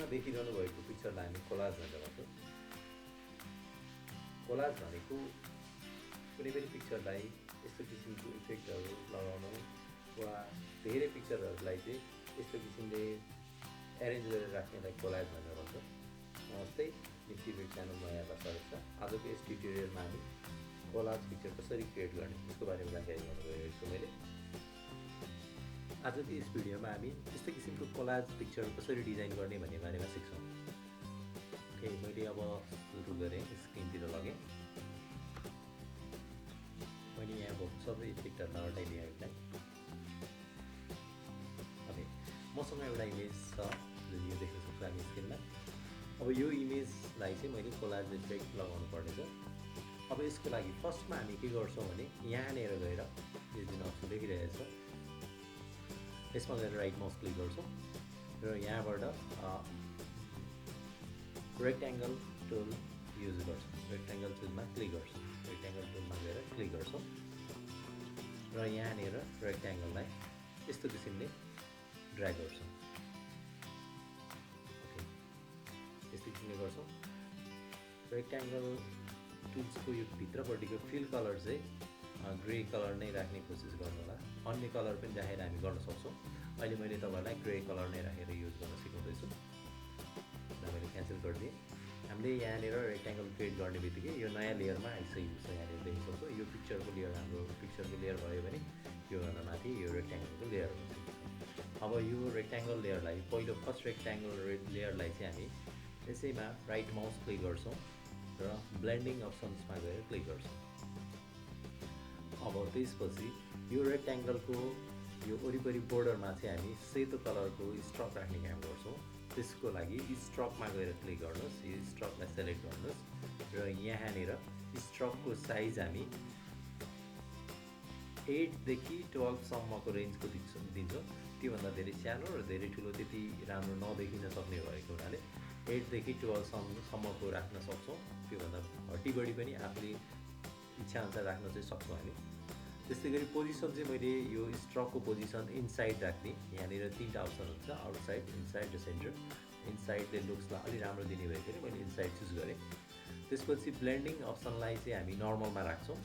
देखिरहनु भएको पिक्चरलाई हामी कोलाज भनेर भन्छौँ। कोलाज भनेको कुनै पनि पिक्चरलाई यस्तो किसिमको इफेक्टहरू लगाउनु वा धेरै पिक्चरहरूलाई चाहिँ यस्तो किसिमले एरेन्ज गरेर राख्नेलाई कोलाज भनेर भन्छौँ। नमस्ते, निफ्टी च्यानलमा यहाँलाई स्वागत छ। आजको यस ट्युटोरियलमा हामी कोलाज पिक्चर कसरी क्रिएट गर्ने यसको बारेमा जानकारी गर्न गइरहेको छु। मैले आजको यस भिडियोमा हामी यस्तो किसिमको कोलाज पिक्चर कसरी डिजाइन गर्ने भन्ने बारेमा सिक्छौँ। ओके, मैले अब सुरु गरेँ, स्क्रिनतिर लगेँ। मैले यहाँ भएको सबै इफेक्टहरूलाई हटाइदिएँ यसलाई। ओके, मसँग एउटा इमेज छ जुन यो देख्न सक्छु हामी स्क्रिनमा। अब यो इमेजलाई चाहिँ मैले कोलाज इफेक्ट लगाउनु पर्नेछ। अब यसको लागि फर्स्टमा हामी के गर्छौँ भने यहाँनिर गएर यो जुन अप्सन देखिरहेछ यसमा गएर राइट माउस क्लिक गर्छौँ र यहाँबाट रेक्ट्याङ्गल टुल युज गर्छौँ। रेक्ट्याङ्गल टुलमा क्लिक गर्छौँ। रेक्ट्याङ्गल टुलमा गएर क्लिक गर्छौँ र यहाँनिर रेक्ट्याङ्गललाई यस्तो किसिमले ड्र्याग गर्छौँ। ओके, यस्तो किसिमले गर्छौँ। रेक्ट्याङ्गल टुल्सको यो भित्रपट्टिको फिल कलर चाहिँ ग्रे कलर नै राख्ने कोसिस गर्नु होला। अन्य कलर पनि राखेर हामी गर्न सक्छौँ। अहिले मैले तपाईँहरूलाई ग्रे कलर नै राखेर युज गर्न सिकाउँदैछु। मैले क्यान्सल गरिदिएँ। हामीले यहाँनिर रेक्ट्याङ्गल क्रिएट गर्ने बित्तिकै यो नयाँ लेयरमा आइसकेको छ। यहाँनिर देख्न सक्छौँ यो पिक्चरको लेयर, हाम्रो पिक्चरको लेयर भयो भने योभन्दा माथि यो रेक्ट्याङ्गलको लेयर हुन्छ। अब यो रेक्ट्याङ्गल लेयरलाई पहिलो फर्स्ट रेक्ट्याङ्गल लेयरलाई चाहिँ हामी यसैमा राइट माउस क्लिक गर्छौँ र ब्लेन्डिङ अप्सन्समा गएर क्लिक गर्छौँ। अब त्यसपछि यो रेक्ट्याङ्गलको यो वरिपरि बोर्डरमा चाहिँ हामी सेतो कलरको स्ट्रोक राख्ने काम गर्छौँ। त्यसको लागि स्ट्रोकमा गएर क्लिक गर्नुहोस्, यो स्ट्रोकलाई सेलेक्ट गर्नुहोस् र यहाँनिर स्ट्रोकको साइज हामी 8 देखि 12 सम्मको रेन्जको दिन्छौँ। त्योभन्दा धेरै सानो र धेरै ठुलो त्यति राम्रो नदेखिन सक्ने भएको हुनाले 8 देखि 12 सम्मको राख्न सक्छौँ। त्योभन्दा घटी बढी पनि आफूले इच्छाअनुसार राख्न चाहिँ सक्छौँ हामी। त्यस्तै गरी पोजिसन चाहिँ मैले यो स्ट्रोकको पोजिसन इनसाइड राख्ने। यहाँनिर 3टा अप्सन हुन्छ, आउटसाइड, इनसाइड र सेन्टर। इनसाइडले लुक्सलाई अलि राम्रो दिने भएकोले मैले इनसाइड चुज गरेँ। त्यसपछि ब्लेन्डिङ अप्सनलाई चाहिँ हामी नर्मलमा राख्छौँ।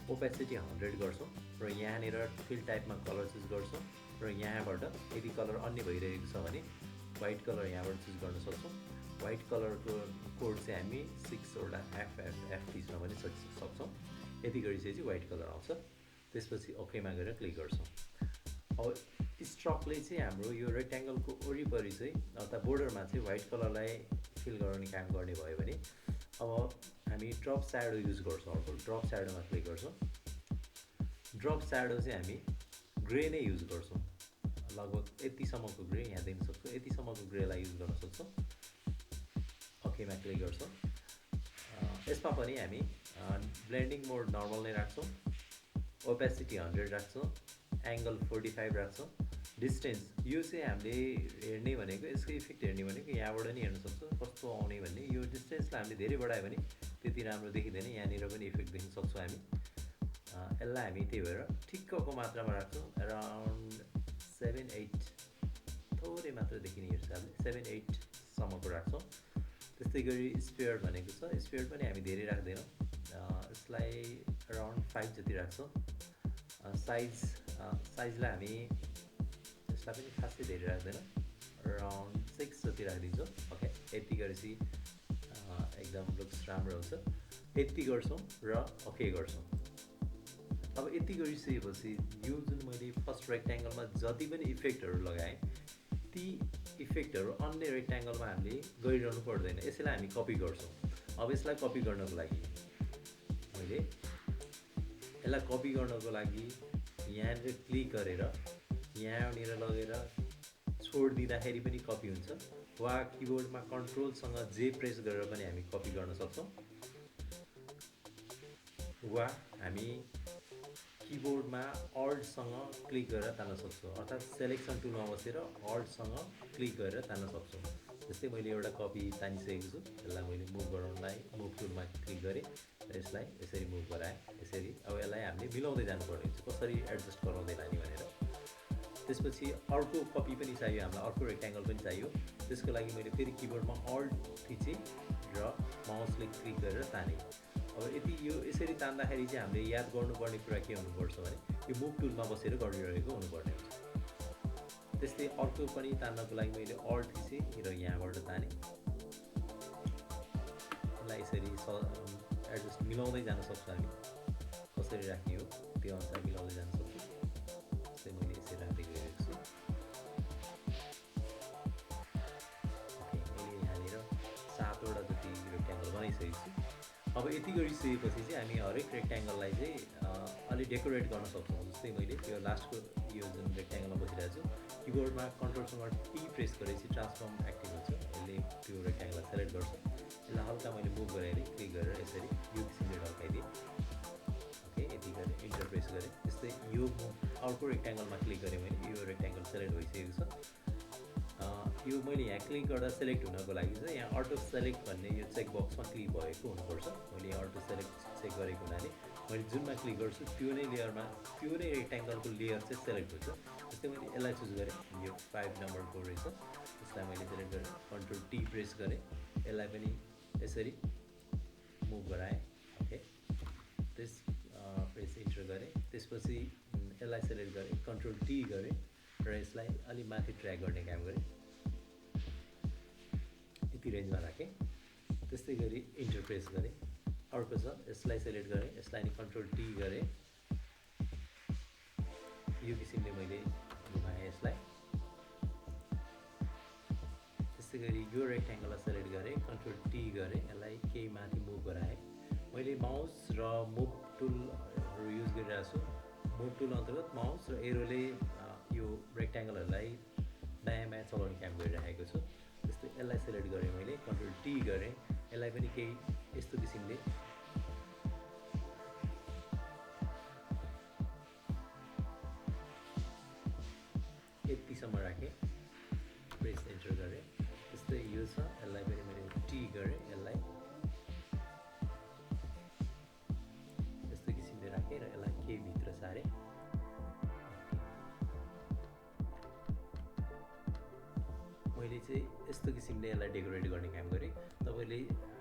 ओपेसिटी 100 गर्छौँ र यहाँनिर फिल टाइपमा कलर चुज गर्छौँ र यहाँबाट यदि कलर अन्य भइरहेको छ भने व्हाइट कलर यहाँबाट चुज गर्न सक्छौँ। व्हाइट कलरको कोड चाहिँ हामी 6वटा F30 पनि सक्छौँ। यति गरिसकेपछि व्हाइट कलर आउँछ। त्यसपछि ओकेमा गएर क्लिक गर्छौँ। अब स्ट्रोकले चाहिँ हाम्रो यो रेक्ट्याङ्गलको वरिपरि चाहिँ अर्थात् बोर्डरमा चाहिँ व्हाइट कलरलाई फिल गराउने काम गर्ने भयो भने अब हामी ड्रप स्याडो युज गर्छौँ। अर्को ड्रप स्याडोमा क्लिक गर्छौँ। ड्रप स्याडो चाहिँ हामी ग्रे नै युज गर्छौँ। लगभग यतिसम्मको ग्रे यहाँ देख्न सक्छौँ। यतिसम्मको ग्रेलाई युज गर्न सक्छौँ। ओकेमा क्लिक गर्छौँ। यसमा पनि हामी ब्लेन्डिङ मोड नर्मल नै राख्छौँ। ओपेसिटी 100 राख्छौँ। एङ्गल 45 राख्छौँ। डिस्टेन्स यो चाहिँ हामीले हेर्ने भनेको यसको इफेक्ट हेर्ने भनेको यहाँबाट नि हेर्न सक्छौँ कस्तो आउने भन्ने। यो डिस्टेन्सलाई हामीले धेरै बढायो भने त्यति राम्रो देखिँदैन। यहाँनिर पनि इफेक्ट देख्न सक्छौँ हामी। यसलाई हामी त्यही भएर ठिक्कको मात्रामा राख्छौँ। अराउन्ड 7-8 थोरै मात्र देखिने हिसाबले 7-8 सम्मको राख्छौँ। त्यस्तै गरी स्पेयर भनेको छ। स्पेयर पनि हामी धेरै राख्दैनौँ। यसलाई अराउन्ड 5 जति राख्छौँ। साइजलाई हामी यसलाई पनि खासै धेरै राख्दैनौँ। अराउन्ड 6 जति राखिदिन्छौँ। ओके, यति गरेपछि एकदम लुक्स राम्रो हुन्छ। यति गर्छौँ र ओके गर्छौँ। अब यति गरिसकेपछि यो जुन मैले फर्स्ट रेक्ट्याङ्गलमा जति पनि इफेक्टहरू लगाएँ ती इफेक्टहरू अन्य रेक्ट्याङ्गलमा हामीले गरिरहनु पर्दैन। यसैलाई हामी कपी गर्छौँ। अब यसलाई कपी गर्नको लागि मैले यसलाई कपी गर्नको लागि यहाँनिर क्लिक गरेर यहाँनिर लगेर छोडिदिँदाखेरि पनि कपी हुन्छ वा किबोर्डमा कन्ट्रोलसँग जे प्रेस गरेर पनि हामी कपी गर्न सक्छौँ वा हामी किबोर्डमा अल्टसँग क्लिक गरेर तान्न सक्छौँ। अर्थात् सेलेक्सन टुलमा बसेर अल्टसँग क्लिक गरेर तान्न सक्छौँ। जस्तै मैले एउटा कपी तानिसकेको छु। यसलाई मैले मुभ गराउनलाई मुभ टुलमा क्लिक गरेँ र यसलाई यसरी मुभ गराएँ। यसरी अब यसलाई हामीले मिलाउँदै जानुपर्ने हुन्छ, कसरी एडजस्ट गराउँदै लाने भनेर। त्यसपछि अर्को कपी पनि चाहियो हामीलाई, अर्को रेक्ट्याङ्गल पनि चाहियो। त्यसको लागि मैले फेरि किबोर्डमा अल्ट थिचेँ र माउसले क्लिक गरेर तानेँ। अब यदि यो यसरी तान्दाखेरि चाहिँ हामीले याद गर्नुपर्ने कुरा के हुनुपर्छ भने यो मुभ टुलमा बसेर गरिरहेको हुनुपर्ने हुन्छ। त्यस्तै अर्को पनि तान्नको लागि मैले अल्ट थिचेँ र यहाँबाट तानेँ। यसलाई यसरी एडजस्ट मिलाउँदै जान सक्छौँ हामी, कसरी राख्ने हो त्यो अनुसार मिलाउँदै जान सक्छौँ। जस्तै मैले यसरी राख्दै गइरहेको छु। मैले यहाँनिर 7वटा जति रेक्ट्याङ्गल बनाइसकेको छु। अब यति गरिसकेपछि चाहिँ हामी हरेक रेक्ट्याङ्गललाई चाहिँ अलि डेकोरेट गर्न सक्छौँ। जस्तै मैले यो लास्टको यो जुन रेक्ट्याङ्गलमा बसिरहेको छु, किबोर्डमा कन्ट्रोलसँग टी प्रेस गरेपछि ट्रान्सफर्म एक्टिभ हुन्छ। यसले त्यो रेक्ट्याङ्गललाई सेलेक्ट गर्छ। यसलाई हल्का मैले मुभ गरेर क्लिक गरेर यसरी यो किसिमले ढल्काइदिएँ। ओके, यति गरेर इन्टर प्रेस गरेँ। त्यस्तै यो अर्को रेक्ट्याङ्गलमा क्लिक गरेँ मैले, यो रेक्ट्याङ्गल सेलेक्ट भइसकेको छ। यो मैले यहाँ क्लिक गर्दा सेलेक्ट हुनको लागि चाहिँ यहाँ अटो सेलेक्ट भन्ने यो चेक बक्समा क्लिक भएको हुनुपर्छ। मैले यहाँ अटो सेलेक्ट चेक गरेको हुनाले मैले जुनमा क्लिक गर्छु त्यो नै लेयरमा, त्यो नै रेक्ट्याङ्गलको लेयर चाहिँ सेलेक्ट हुन्छ। जस्तै मैले यसलाई चुज गरेँ, यो 5 नम्बरको रहेछ। यसलाई मैले सेलेक्ट गरेँ, कन्ट्रोल टी प्रेस गरेँ, यसलाई पनि यसरी मुभ गराएँ। ओके, प्रेस इन्टर गरेँ। त्यसपछि यसलाई सेलेक्ट गरेँ, कन्ट्रोल टी गरेँ र यसलाई अलि माथि ट्र्याक गर्ने काम गरेँ। यति रेन्जमा राखेँ। त्यस्तै गरी इन्टर प्रेस गरेँ। अर्को छ, यसलाई सेलेक्ट गरेँ, यसलाई नि कन्ट्रोल टी गरेँ। यो किसिमले मैले घुमाएँ यसलाई। त्यस्तै गरी यो रेक्ट्याङ्गललाई सेलेक्ट गरेँ, कन्ट्रोल टी गरेँ, यसलाई केही माथि मुभ गराएँ। मैले माउस र मुभ टुलहरू युज गरिरहेको छु। मुभ टुल अन्तर्गत माउस र एरोले यो रेक्ट्याङ्गलहरूलाई दायाँ बायाँ चलाउने काम गरिरहेको छु। त्यस्तै यसलाई सेलेक्ट गरेँ मैले, कन्ट्रोल टी गरेँ, यसलाई पनि केही यस्तो किसिमले यतिसम्म राखेँ। प्रेस इन्टर गरेँ। त्यस्तै यो छ, यसलाई पनि मैले टी गरेँ, यसलाई यस्तो किसिमले राखेँ र यसलाई केही भित्र सारेँ। मैले चाहिँ यस्तो किसिमले यसलाई डेकोरेट गर्ने काम गरेँ। तपाईँले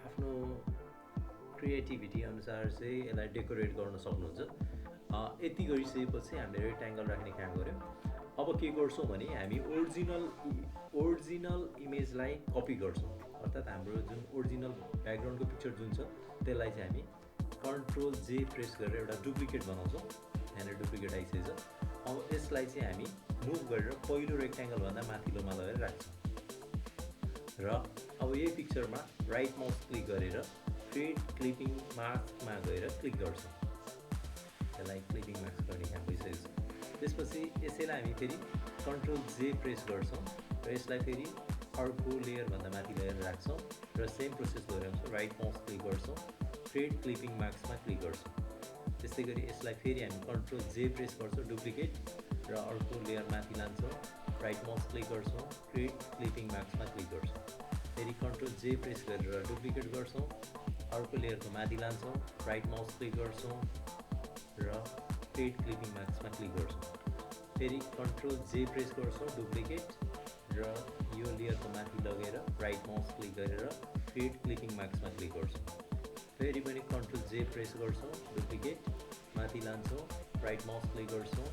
आफ्नो क्रिएटिभिटी अनुसार चाहिँ यसलाई डेकोरेट गर्न सक्नुहुन्छ। यति गरिसकेपछि हामीले रेक्ट्याङ्गल राख्ने काम गऱ्यौँ। अब के गर्छौँ भने हामी ओरिजिनल इमेजलाई कपी गर्छौँ। अर्थात् हाम्रो जुन ओरिजिनल ब्याकग्राउन्डको पिक्चर जुन छ त्यसलाई चाहिँ हामी कन्ट्रोल जे प्रेस गरेर एउटा डुप्लिकेट बनाउँछौँ। यहाँनिर डुप्लिकेट आइसकेछ। अब यसलाई चाहिँ हामी मुभ गरेर पहिलो रेक्ट्याङ्गलभन्दा माथिल्लोमा लगेर राख्छौँ र अब यही पिक्चरमा राइट माउस क्लिक गरेर क्रिएट क्लिपिङ मास्कमा गएर क्लिक गर्छौँ। यसलाई क्लिपिङ मास्क गर्ने काम भइसकेको छ। त्यसपछि यसैलाई हामी फेरि कन्ट्रोल जे प्रेस गर्छौँ र यसलाई फेरि अर्को लेयरभन्दा माथि लगेर राख्छौँ र सेम प्रोसेस दोहोऱ्याउँछौँ। राइट माउस क्लिक गर्छौँ, क्रिएट क्लिपिङ मास्कमा क्लिक गर्छौँ। त्यस्तै गरी यसलाई फेरि हामी कन्ट्रोल जे प्रेस गर्छौँ, डुप्लिकेट र अर्को लेयर माथि लान्छौँ, राइट माउस क्लिक गर्छौँ, क्रिएट क्लिपिङ मास्कमा क्लिक गर्छौँ। फेरि कन्ट्रोल जे प्रेस गरेर डुप्लिकेट गर्छौँ, अर्को लेयरको माथि लान्छौँ, राइट माउस क्लिक गर्छौँ र क्रिएट क्लिपिङ मास्कमा क्लिक गर्छौँ। फेरि कन्ट्रोल जे प्रेस गर्छौँ, डुप्लिकेट र यो लेयरको माथि लगेर राइट माउस क्लिक गरेर क्रिएट क्लिपिङ मास्कमा क्लिक गर्छौँ। फेरि पनि कन्ट्रोल जे प्रेस गर्छौँ, डुप्लिकेट माथि लान्छौँ, राइट माउस क्लिक गर्छौँ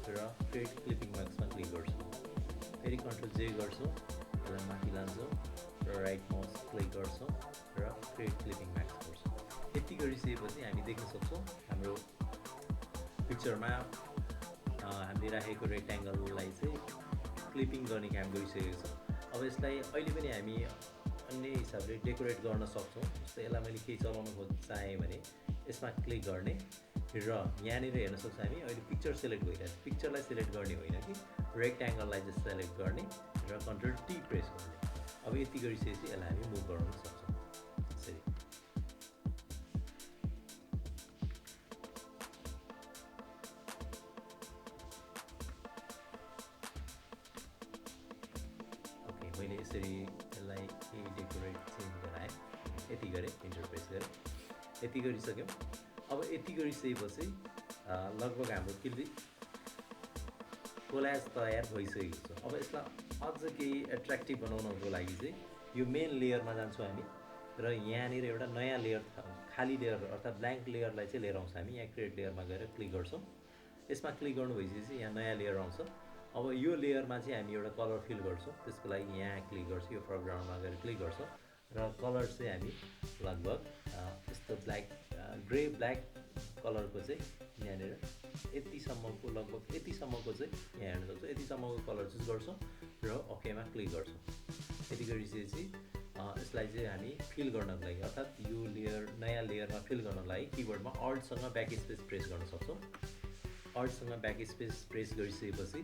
र क्रिएट क्लिपिङ मास्कमा क्लिक गर्छौँ। फेरि कन्ट्रोल जे गर्छौँ, यसलाई माथि लान्छौँ र राइट माउस क्लिक गर्छौँ र क्रिएट क्लिपिङ मास्क गर्छौँ। यति गरिसकेपछि हामी देख्न सक्छौँ हाम्रो पिक्चरमा हामीले राखेको रेक्ट्याङ्गललाई चाहिँ क्लिपिङ गर्ने काम गरिसकेको छ। अब यसलाई अहिले पनि हामी अन्य हिसाबले डेकोरेट गर्न सक्छौँ। जस्तै यसलाई मैले केही चलाउन चाहेँ भने यसमा क्लिक गर्ने र यहाँनिर हेर्न सक्छौँ हामी अहिले पिक्चर सेलेक्ट भइरहेको छ। पिक्चरलाई सेलेक्ट गर्ने होइन कि रेक्ट्याङ्गललाई चाहिँ सेलेक्ट गर्ने र कन्ट्रोल टी प्रेस गर्ने। अब यति गरिसकेपछि यसलाई हामी मुभ गराउन सक्छौँ। यसरी मैले यसरी यसलाई केही डेकोरेट चेन्ज गराएँ। यति गरेँ, इन्टर प्रेस गरेँ। यति गरिसक्यौँ। अब यति गरिसकेपछि लगभग हाम्रो कोलाज तयार भइसकेको छ। अब यसलाई अझ केही एट्र्याक्टिभ बनाउनको लागि चाहिँ यो मेन लेयरमा जान्छौँ हामी र यहाँनिर एउटा नयाँ लेयर, खाली लेयर अर्थात् ब्ल्याङ्क लेयरलाई चाहिँ लिएर आउँछ हामी। यहाँ क्रिएट लेयरमा गएर क्लिक गर्छौँ। यसमा क्लिक गर्नु भइसकेपछि यहाँ नयाँ लेयर आउँछ। अब यो लेयरमा चाहिँ हामी एउटा कलर फिल गर्छौँ। त्यसको लागि यहाँ क्लिक गर्छौँ, यो फोरग्राउन्डमा गएर क्लिक गर्छौँ र कलर चाहिँ हामी लगभग यस्तो ब्ल्याक ग्रे ब्ल्याक कलरको चाहिँ यहाँनिर यतिसम्मको, लगभग यतिसम्मको चाहिँ यहाँ हेर्न सक्छौँ, यतिसम्मको कलर चुज गर्छौँ र ओकेमा क्लिक गर्छौँ। यति गरिसकेपछि यसलाई चाहिँ हामी फिल गर्नको लागि अर्थात् यो लेयर नयाँ लेयरमा फिल गर्नको लागि किबोर्डमा अल्टसँग ब्याक स्पेस प्रेस गर्न सक्छौँ। अल्टसँग ब्याक स्पेस प्रेस गरिसकेपछि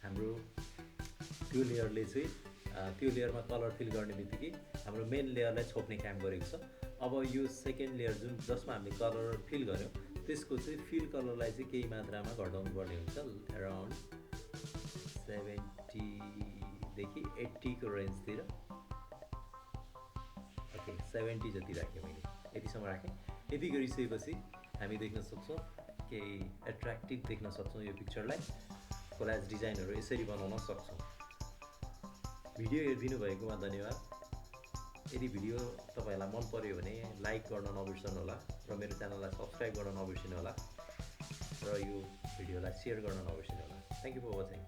हाम्रो त्यो लेयरले चाहिँ त्यो लेयरमा कलर फिल गर्ने बित्तिकै हाम्रो मेन लेयरलाई छोप्ने काम गरेको छ। अब यो सेकेन्ड लेयर जुन जसमा हामीले कलर फिल गऱ्यौँ त्यसको चाहिँ फिल कलरलाई चाहिँ केही मात्रामा घटाउनु पर्ने हुन्छ। अराउन्ड 70देखि 80को रेन्जतिर। ओके, 70 जति राखेँ मैले, यतिसम्म राखेँ। यति गरिसकेपछि हामी देख्न सक्छौँ केही एट्र्याक्टिभ देख्न सक्छौँ यो पिक्चरलाई। कोलाज डिजाइनहरू यसरी बनाउन सक्छौँ। भिडियो हेरिदिनु भएकोमा धन्यवाद। यदि भिडियो तपाईँहरूलाई मन पर्यो भने लाइक गर्न नबिर्सनु होला र मेरो च्यानललाई सब्सक्राइब गर्न नबिर्सनु होला र यो भिडियोलाई सेयर गर्न नबिर्सनु होला। Thank you for watching.